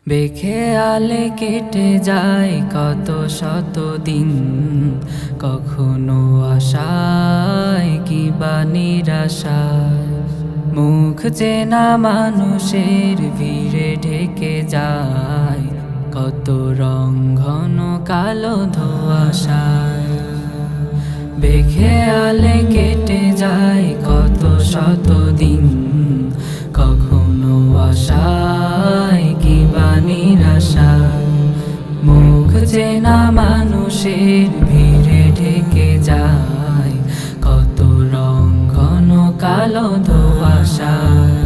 বেখেয়ালে কেটে যায় কত শত দিন, কখনো আশায় কিবা নিরাশায়। মুখ চেনা মানুষের ভিড়ে ঢেকে যায় কত রং ঘন কালো ধোঁয়াশায়। বেখেয়ালে কেটে যায় কত শত দিন, কখনো আশায় কিবা নিরাশায়। মুখ চেনা মানুষের ভিড়ে ঢেকে যায় কত রং ঘন কালো ধোঁয়াশায়।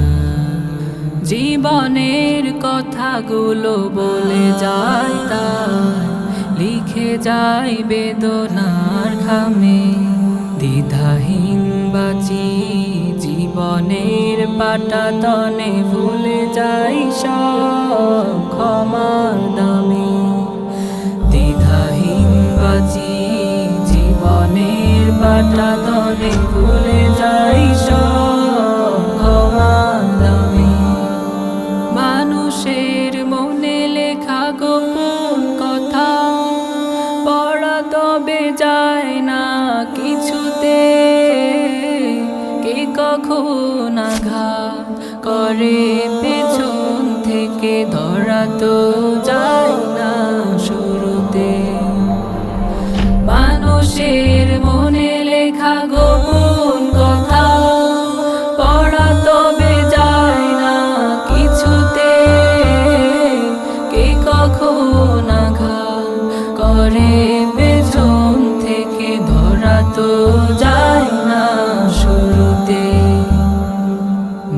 জীবনের কথাগুলো বলে যায় তাই লিখে যায় বেদনার খামে। দ্বিধাহীন বাঁচি জীবনের পাটাতনে, ভুলে যাই সব ক্ষমার দামে। দ্বিধাহীন বাঁচি জীবনের পাটাতনে, ভুলে যাই সব ক্ষমার দামে। মানুষের মনে লেখা গোপন কথা পড়া তবে যায় না কিছুতে। কে কখন আঘাত করে পেছন থেকে, ধরা তো যায় না শুরুতে। মানুষের মনে লেখা গোপন কথা পড়া তবে যায় না কিছুতে। কে কখন আঘাত করে পেছন থেকে, ধরা তো যায় না শুরুতে।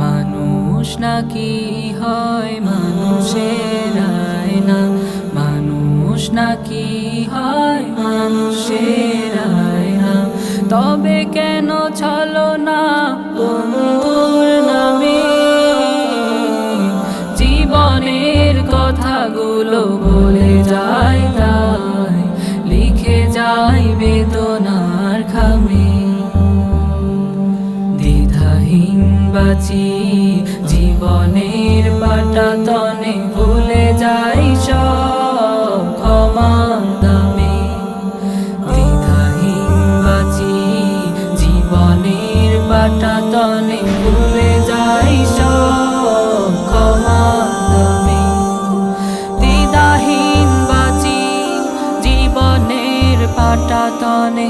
মানুষ নাকি হয় মানুষের আয়না, মানুষ নাকি হয় মানুষের আয়না। তবে কেন ছলনা বন্ধুর নামে, জীবনের কথাগুলো বলে যায় তাই লিখে যায় বেদনার খামে। দ্বিধাহীন বাঁচি জীবনের পাটাতনে, ভুলে যাই সব ক্ষমার দামে। দ্বিধাহীন বাঁচি জীবনের পাটাতনে, ভুলে যাই সব ক্ষমার দামে। দ্বিধাহীন বাঁচি জীবনের পাটাতনে।